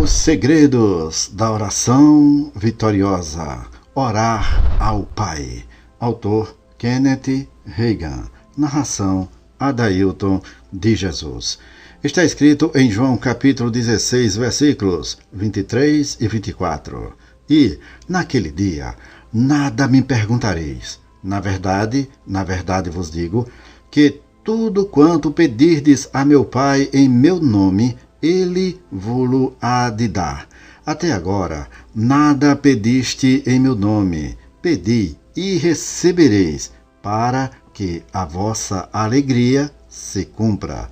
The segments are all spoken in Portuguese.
Os segredos da oração vitoriosa. Orar ao Pai. Autor Kenneth Hagin. Narração Adailton de Jesus. Está escrito em João capítulo 16, versículos 23 e 24. E, naquele dia, nada me perguntareis. Na verdade vos digo, que tudo quanto pedirdes a meu Pai em meu nome, ele vo-lo há de dar. Até agora, nada pediste em meu nome. Pedi e recebereis, para que a vossa alegria se cumpra.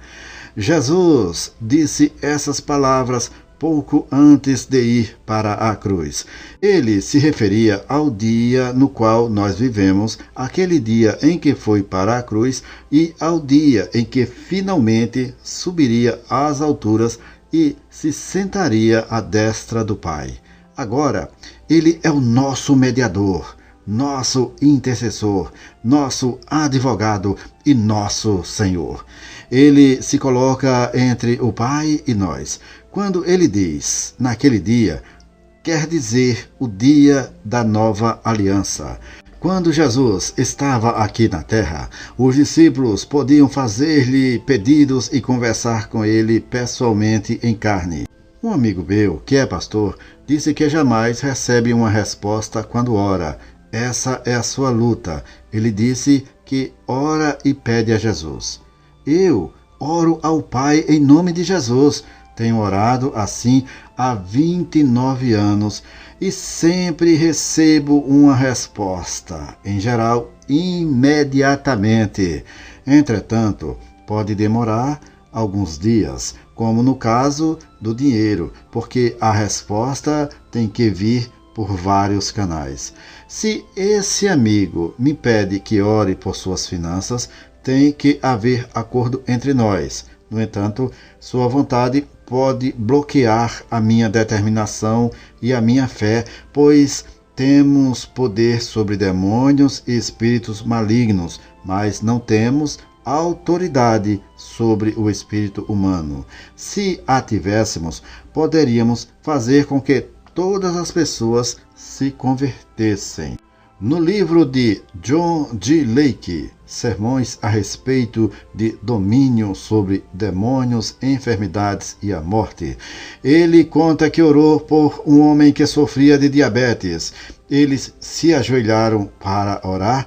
Jesus disse essas palavras pouco antes de ir para a cruz. Ele se referia ao dia no qual nós vivemos, aquele dia em que foi para a cruz e ao dia em que finalmente subiria às alturas e se sentaria à destra do Pai. Agora, ele é o nosso mediador, nosso intercessor, nosso advogado e nosso Senhor. Ele se coloca entre o Pai e nós. Quando ele diz, naquele dia, quer dizer o dia da nova aliança. Quando Jesus estava aqui na terra, os discípulos podiam fazer-lhe pedidos e conversar com ele pessoalmente em carne. Um amigo meu, que é pastor, disse que jamais recebe uma resposta quando ora. Essa é a sua luta. Ele disse que ora e pede a Jesus. Eu oro ao Pai em nome de Jesus. Tenho orado assim há 29 anos e sempre recebo uma resposta, em geral, imediatamente. Entretanto, pode demorar alguns dias, como no caso do dinheiro, porque a resposta tem que vir por vários canais. Se esse amigo me pede que ore por suas finanças, tem que haver acordo entre nós. No entanto, sua vontade pode bloquear a minha determinação e a minha fé, pois temos poder sobre demônios e espíritos malignos, mas não temos autoridade sobre o espírito humano. Se a tivéssemos, poderíamos fazer com que todas as pessoas se convertessem. No livro de John G. Lake, Sermões a respeito de domínio sobre demônios, enfermidades e a morte, ele conta que orou por um homem que sofria de diabetes. Eles se ajoelharam para orar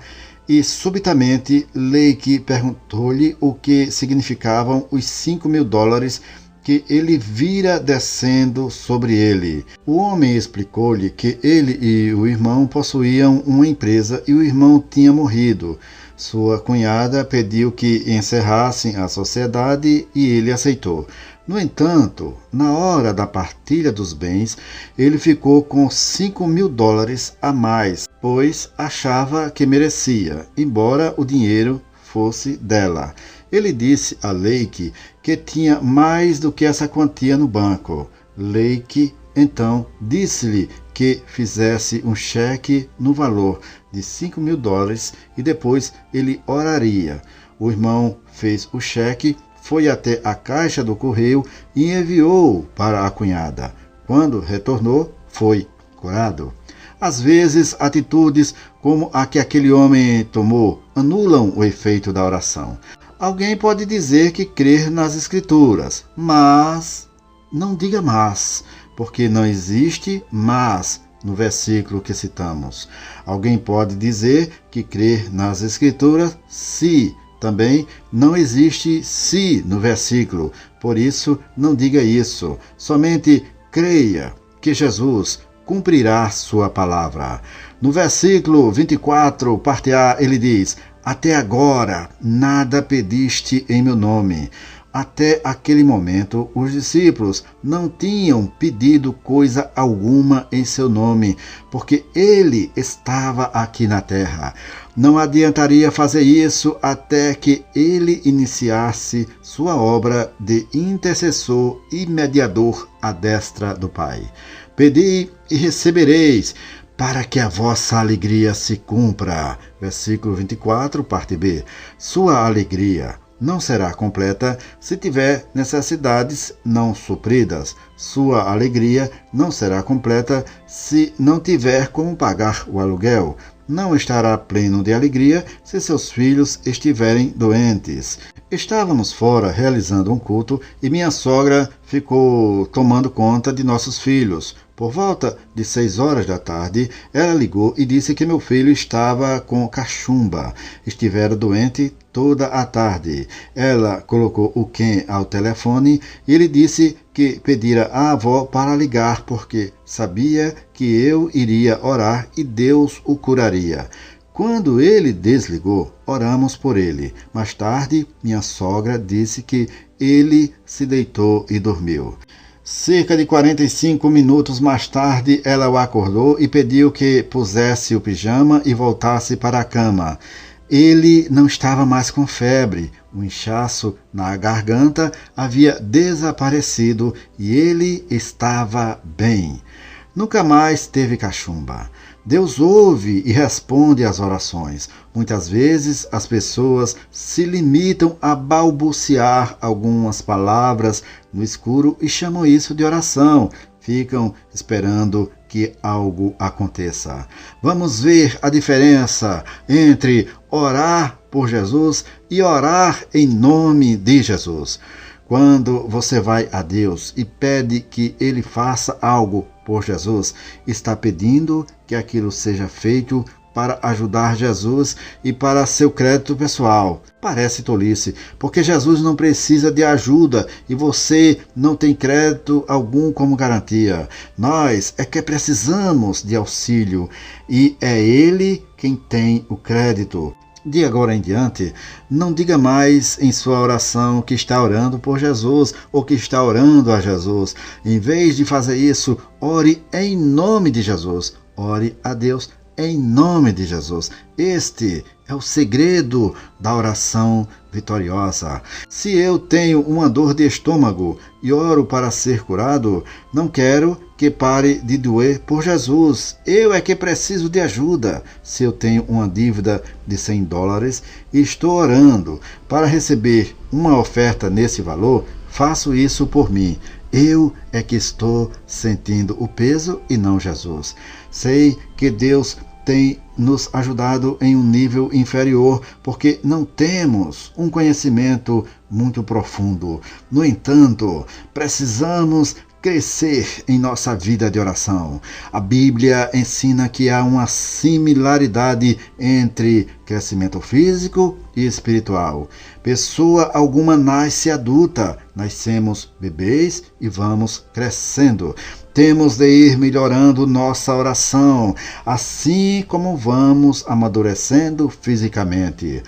e subitamente Lake perguntou-lhe o que significavam os $5.000 que ele vira descendo sobre ele. O homem explicou-lhe que ele e o irmão possuíam uma empresa e o irmão tinha morrido. Sua cunhada pediu que encerrassem a sociedade e ele aceitou. No entanto, na hora da partilha dos bens, ele ficou com $5.000 a mais, pois achava que merecia, embora o dinheiro fosse dela. Ele disse a Lake que tinha mais do que essa quantia no banco. Lake, então, disse-lhe que fizesse um cheque no valor de $5.000 e depois ele oraria. O irmão fez o cheque, foi até a caixa do correio e enviou para a cunhada. Quando retornou, foi curado. Às vezes, atitudes como a que aquele homem tomou anulam o efeito da oração. Alguém pode dizer que crer nas Escrituras, mas não diga mas, porque não existe mas no versículo que citamos. Alguém pode dizer que crer nas Escrituras, se também não existe se no versículo, por isso não diga isso. Somente creia que Jesus cumprirá sua palavra. No versículo 24, parte A, ele diz: até agora nada pediste em meu nome. Até aquele momento, os discípulos não tinham pedido coisa alguma em seu nome, porque ele estava aqui na terra. Não adiantaria fazer isso até que ele iniciasse sua obra de intercessor e mediador à destra do Pai. Pedi e recebereis, para que a vossa alegria se cumpra. Versículo 24, parte B. Sua alegria não será completa se tiver necessidades não supridas. Sua alegria não será completa se não tiver como pagar o aluguel. Não estará pleno de alegria se seus filhos estiverem doentes. Estávamos fora realizando um culto e minha sogra ficou tomando conta de nossos filhos. Por volta de 6 horas da tarde, ela ligou e disse que meu filho estava com cachumba. Estivera doente toda a tarde. Ela colocou o Ken ao telefone e ele disse que pedira à avó para ligar porque sabia que eu iria orar e Deus o curaria. Quando ele desligou, oramos por ele. Mais tarde, minha sogra disse que ele se deitou e dormiu. Cerca de 45 minutos mais tarde, ela o acordou e pediu que pusesse o pijama e voltasse para a cama. Ele não estava mais com febre. O inchaço na garganta havia desaparecido e ele estava bem. Nunca mais teve cachumba. Deus ouve e responde às orações. Muitas vezes as pessoas se limitam a balbuciar algumas palavras no escuro e chamam isso de oração. Ficam esperando que algo aconteça. Vamos ver a diferença entre orar por Jesus e orar em nome de Jesus. Quando você vai a Deus e pede que Ele faça algo por Jesus, está pedindo que aquilo seja feito para ajudar Jesus e para seu crédito pessoal. Parece tolice, porque Jesus não precisa de ajuda e você não tem crédito algum como garantia. Nós é que precisamos de auxílio e é Ele quem tem o crédito. De agora em diante, não diga mais em sua oração que está orando por Jesus ou que está orando a Jesus. Em vez de fazer isso, ore em nome de Jesus. Ore a Deus em nome de Jesus. Este é o segredo da oração vitoriosa. Se eu tenho uma dor de estômago e oro para ser curado, não quero que pare de doer por Jesus. Eu é que preciso de ajuda. Se eu tenho uma dívida de $100 e estou orando para receber uma oferta nesse valor, faço isso por mim. Eu é que estou sentindo o peso e não Jesus. Sei que Deus tem nos ajudado em um nível inferior, porque não temos um conhecimento muito profundo. No entanto, precisamos crescer em nossa vida de oração. A Bíblia ensina que há uma similaridade entre crescimento físico e espiritual. Pessoa alguma nasce adulta, nascemos bebês e vamos crescendo. Temos de ir melhorando nossa oração, assim como vamos amadurecendo fisicamente.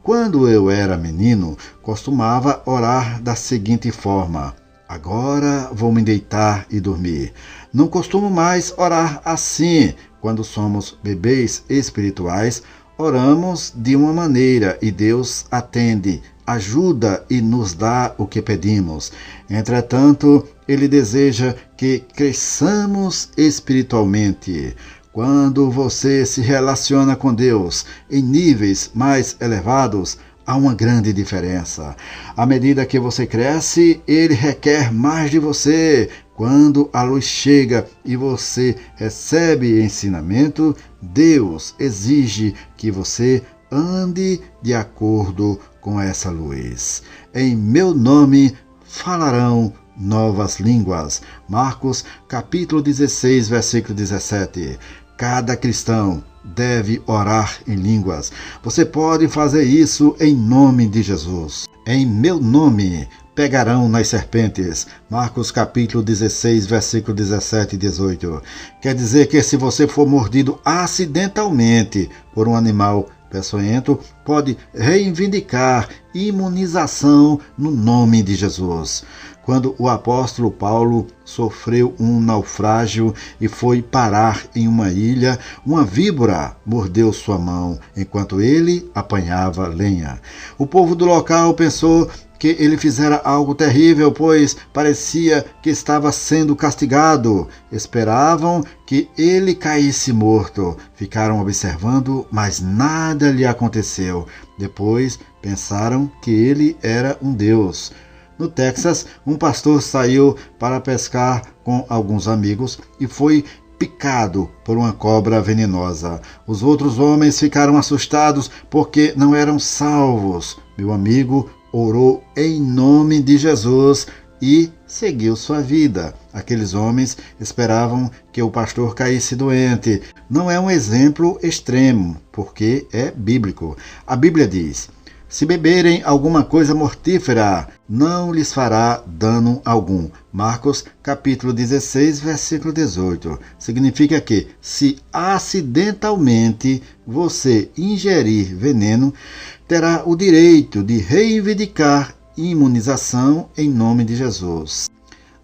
Quando eu era menino, costumava orar da seguinte forma: agora vou me deitar e dormir. Não costumo mais orar assim. Quando somos bebês espirituais, oramos de uma maneira e Deus atende, ajuda e nos dá o que pedimos. Entretanto, Ele deseja que cresçamos espiritualmente. Quando você se relaciona com Deus em níveis mais elevados, há uma grande diferença. À medida que você cresce, Ele requer mais de você. Quando a luz chega e você recebe ensinamento, Deus exige que você ande de acordo com essa luz. Em meu nome falarão novas línguas. Marcos capítulo 16, versículo 17. Cada cristão deve orar em línguas. Você pode fazer isso em nome de Jesus. Em meu nome pegarão nas serpentes. Marcos capítulo 16, versículo 17 e 18. Quer dizer que se você for mordido acidentalmente por um animal peçonhento, pode reivindicar imunização no nome de Jesus. Quando o apóstolo Paulo sofreu um naufrágio e foi parar em uma ilha, uma víbora mordeu sua mão enquanto ele apanhava lenha. O povo do local pensou que ele fizera algo terrível, pois parecia que estava sendo castigado. Esperavam que ele caísse morto. Ficaram observando, mas nada lhe aconteceu. Depois Pensaram que ele era um deus. No Texas, um pastor saiu para pescar com alguns amigos e foi picado por uma cobra venenosa. Os outros homens ficaram assustados porque não eram salvos. Meu amigo orou em nome de Jesus e seguiu sua vida. Aqueles homens esperavam que o pastor caísse doente. Não é um exemplo extremo, porque é bíblico. A Bíblia diz: se beberem alguma coisa mortífera, não lhes fará dano algum. Marcos capítulo 16, versículo 18. Significa que, se acidentalmente você ingerir veneno, terá o direito de reivindicar imunização em nome de Jesus.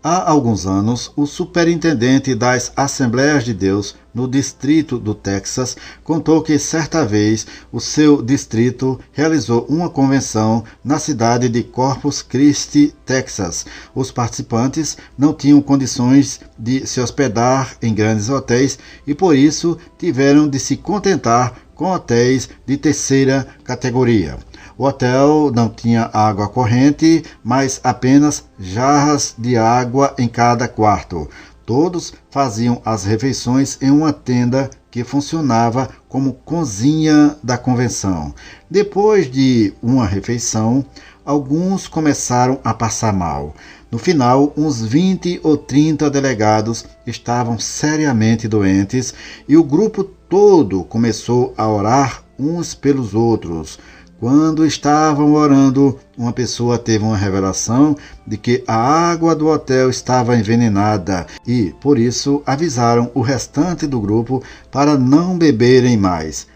Há alguns anos, o superintendente das Assembleias de Deus no distrito do Texas contou que certa vez o seu distrito realizou uma convenção na cidade de Corpus Christi, Texas. Os participantes não tinham condições de se hospedar em grandes hotéis e por isso tiveram de se contentar com hotéis de terceira categoria. O hotel não tinha água corrente, mas apenas jarras de água em cada quarto. Todos faziam as refeições em uma tenda que funcionava como cozinha da convenção. Depois de uma refeição, alguns começaram a passar mal. No final, uns 20 ou 30 delegados estavam seriamente doentes e o grupo todo começou a orar uns pelos outros. Quando estavam orando, uma pessoa teve uma revelação de que a água do hotel estava envenenada e, por isso, avisaram o restante do grupo para não beberem mais.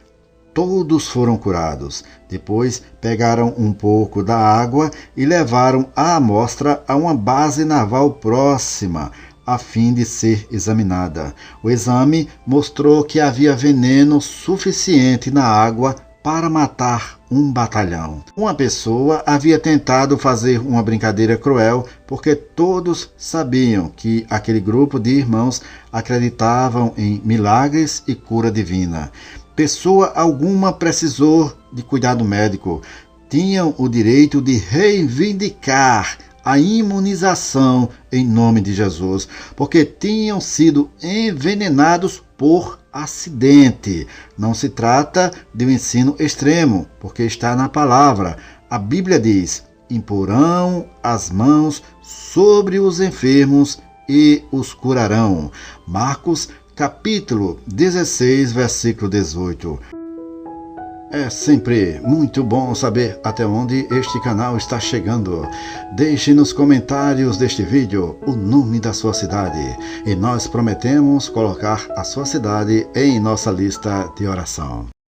Todos foram curados. Depois, pegaram um pouco da água e levaram a amostra a uma base naval próxima, a fim de ser examinada. O exame mostrou que havia veneno suficiente na água para matar um batalhão. Uma pessoa havia tentado fazer uma brincadeira cruel porque todos sabiam que aquele grupo de irmãos acreditavam em milagres e cura divina. Pessoa alguma precisou de cuidado médico. Tinham o direito de reivindicar a imunização em nome de Jesus, porque tinham sido envenenados por acidente. Não se trata de um ensino extremo, porque está na palavra. A Bíblia diz: imporão as mãos sobre os enfermos e os curarão. Marcos capítulo 16, versículo 18. É sempre muito bom saber até onde este canal está chegando. Deixe nos comentários deste vídeo o nome da sua cidade e nós prometemos colocar a sua cidade em nossa lista de oração.